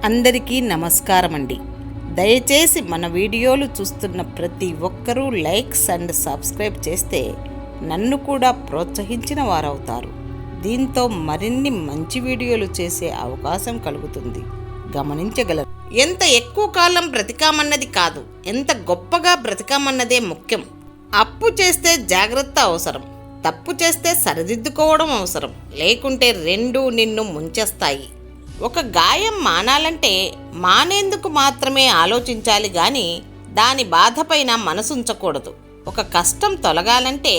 అందరికీ నమస్కారం అండి. దయచేసి మన వీడియోలు చూస్తున్న ప్రతి ఒక్కరూ లైక్స్ అండ్ సబ్స్క్రైబ్ చేస్తే నన్ను కూడా ప్రోత్సహించిన వారవుతారు. దీంతో మరిన్ని మంచి వీడియోలు చేసే అవకాశం కలుగుతుంది, గమనించగలరు. ఎంత ఎక్కువ కాలం బ్రతికామన్నది కాదు, ఎంత గొప్పగా బ్రతికామన్నదే ముఖ్యం. అప్పు చేస్తే జాగ్రత్త అవసరం, తప్పు చేస్తే సరిదిద్దుకోవడం అవసరం, లేకుంటే రెండూ నిన్ను ముంచేస్తాయి. ఒక గాయం మానాలంటే మానేందుకు మాత్రమే ఆలోచించాలి గాని దాని బాధపైన మనసుంచకూడదు. ఒక కష్టం తొలగాలంటే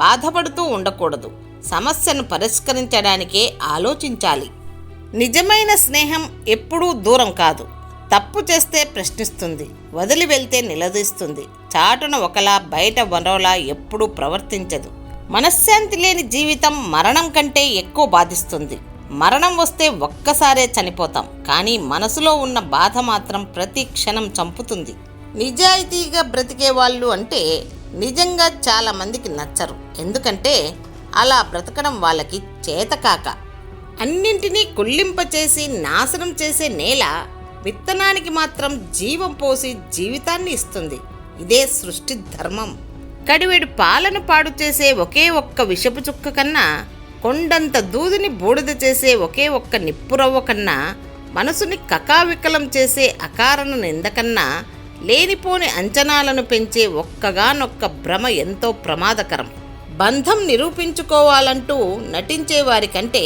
బాధపడుతూ ఉండకూడదు, సమస్యను పరిష్కరించడానికే ఆలోచించాలి. నిజమైన స్నేహం ఎప్పుడూ దూరం కాదు. తప్పు చేస్తే ప్రశ్నిస్తుంది, వదిలి వెళ్తే నిలదీస్తుంది. చాటున ఒకలా బయట మరోలా ఎప్పుడూ ప్రవర్తించదు. మనశ్శాంతి లేని జీవితం మరణం కంటే ఎక్కువ బాధిస్తుంది. మరణం వస్తే ఒక్కసారే చనిపోతాం, కానీ మనసులో ఉన్న బాధ మాత్రం ప్రతి క్షణం చంపుతుంది. నిజాయితీగా బ్రతికే వాళ్ళు అంటే నిజంగా చాలా మందికి నచ్చరు. ఎందుకంటే అలా బ్రతకడం వాళ్ళకి చేతకాక. అన్నింటినీ కుళ్ళింపచేసి నాశనం చేసే నేల విత్తనానికి మాత్రం జీవం పోసి జీవితాన్ని ఇస్తుంది. ఇదే సృష్టి ధర్మం. కడివెడు పాలను పాడు చేసే ఒకే ఒక్క విషపు చుక్క కన్నా, కొండంత దూదిని బూడిద చేసే ఒకే ఒక్క నిప్పురవ్వ కన్నా, మనసుని కకావికలం చేసే అకారణ నిందకన్నా, లేనిపోని అంచనాలను పెంచే ఒక్కగానొక్క భ్రమ ఎంతో ప్రమాదకరం. బంధం నిరూపించుకోవాలంటూ నటించే వారికంటే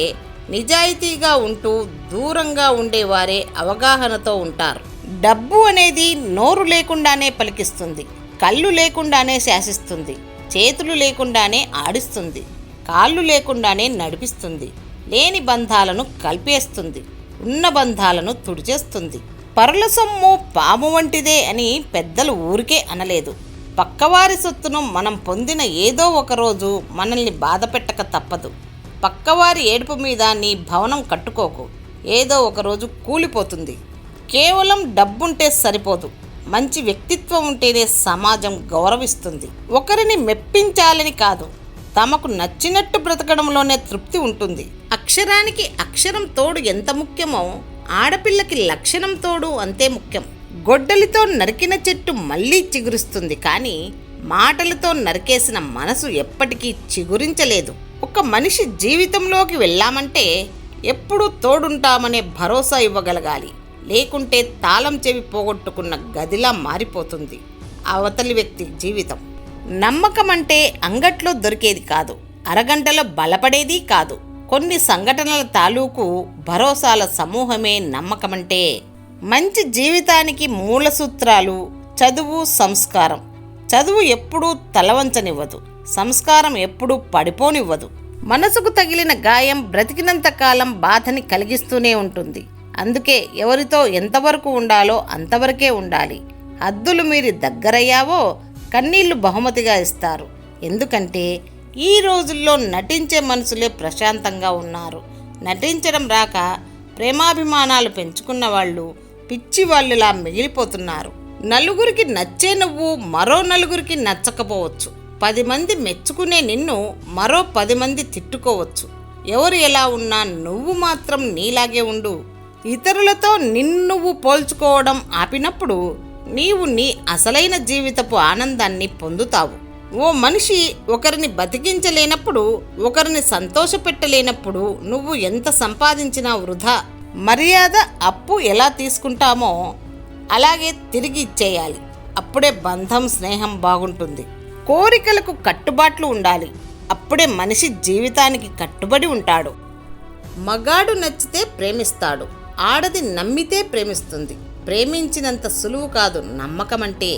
నిజాయితీగా ఉంటూ దూరంగా ఉండేవారే అవగాహనతో ఉంటారు. డబ్బు అనేది నోరు లేకుండానే పలికిస్తుంది, కళ్ళు లేకుండానే శాసిస్తుంది, చేతులు లేకుండానే ఆడిస్తుంది, కాళ్ళు లేకుండానే నడిపిస్తుంది. లేని బంధాలను కలిపేస్తుంది, ఉన్న బంధాలను తుడిచేస్తుంది. పరుల సొమ్ము పాము వంటిదే అని పెద్దలు ఊరికే అనలేదు. పక్కవారి సొత్తును మనం పొందిన ఏదో ఒకరోజు మనల్ని బాధ పెట్టక తప్పదు. పక్కవారి ఏడుపు మీద నీ భవనం కట్టుకోకు, ఏదో ఒకరోజు కూలిపోతుంది. కేవలం డబ్బుంటే సరిపోదు, మంచి వ్యక్తిత్వం ఉంటేనే సమాజం గౌరవిస్తుంది. ఒకరిని మెప్పించాలని కాదు, తమకు నచ్చినట్టు బ్రతకడంలోనే తృప్తి ఉంటుంది. అక్షరానికి అక్షరం తోడు ఎంత ముఖ్యమో ఆడపిల్లకి లక్షణం తోడు అంతే ముఖ్యం. గొడ్డలితో నరికిన చెట్టు మళ్ళీ చిగురిస్తుంది, కానీ మాటలతో నరికేసిన మనసు ఎప్పటికీ చిగురించలేదు. ఒక మనిషి జీవితంలోకి వెళ్ళామంటే ఎప్పుడూ తోడుంటామనే భరోసా ఇవ్వగలగాలి. లేకుంటే తాళం చెవి పోగొట్టుకున్న గదిలా మారిపోతుంది అవతలి వ్యక్తి జీవితం. నమ్మకం అంటే అంగట్లో దొరికేది కాదు, అరగంటలో బలపడేది కాదు. కొన్ని సంఘటనల తాలూకు భరోసాల సమూహమే నమ్మకమంటే. మంచి జీవితానికి మూల సూత్రాలు చదువు, సంస్కారం. చదువు ఎప్పుడూ తలవంచనివ్వదు, సంస్కారం ఎప్పుడూ పడిపోనివ్వదు. మనసుకు తగిలిన గాయం బ్రతికినంత కాలం బాధని కలిగిస్తూనే ఉంటుంది. అందుకే ఎవరితో ఎంతవరకు ఉండాలో అంతవరకే ఉండాలి. హద్దులు మీరి దగ్గరయ్యావో కన్నీళ్లు బహుమతిగా ఇస్తారు. ఎందుకంటే ఈ రోజుల్లో నటించే మనుషులే ప్రశాంతంగా ఉన్నారు. నటించడం రాక ప్రేమాభిమానాలు పెంచుకున్న వాళ్ళు పిచ్చి వాళ్ళులా మిగిలిపోతున్నారు. నలుగురికి నచ్చే నువ్వు మరో నలుగురికి నచ్చకపోవచ్చు. 10 మంది మెచ్చుకునే నిన్ను మరో 10 మంది తిట్టుకోవచ్చు. ఎవరు ఎలా ఉన్నా నువ్వు మాత్రం నీలాగే ఉండు. ఇతరులతో నిన్ను పోల్చుకోవడం ఆపినప్పుడు నీవు నీ అసలైన జీవితపు ఆనందాన్ని పొందుతావు. ఓ మనిషి ఒకరిని బతికించలేనప్పుడు, ఒకరిని సంతోషపెట్టలేనప్పుడు నువ్వు ఎంత సంపాదించినా వృధా. మర్యాద అప్పు ఎలా తీసుకుంటామో అలాగే తిరిగి ఇచ్చేయాలి. అప్పుడే బంధం, స్నేహం బాగుంటుంది. కోరికలకు కట్టుబాట్లు ఉండాలి. అప్పుడే మనిషి జీవితానికి కట్టుబడి ఉంటాడు. మగాడు నచ్చితే ప్రేమిస్తాడు, ఆడది నమ్మితే ప్రేమిస్తుంది. ప్రేమించినంత సులువు కాదు నమ్మకమంటే.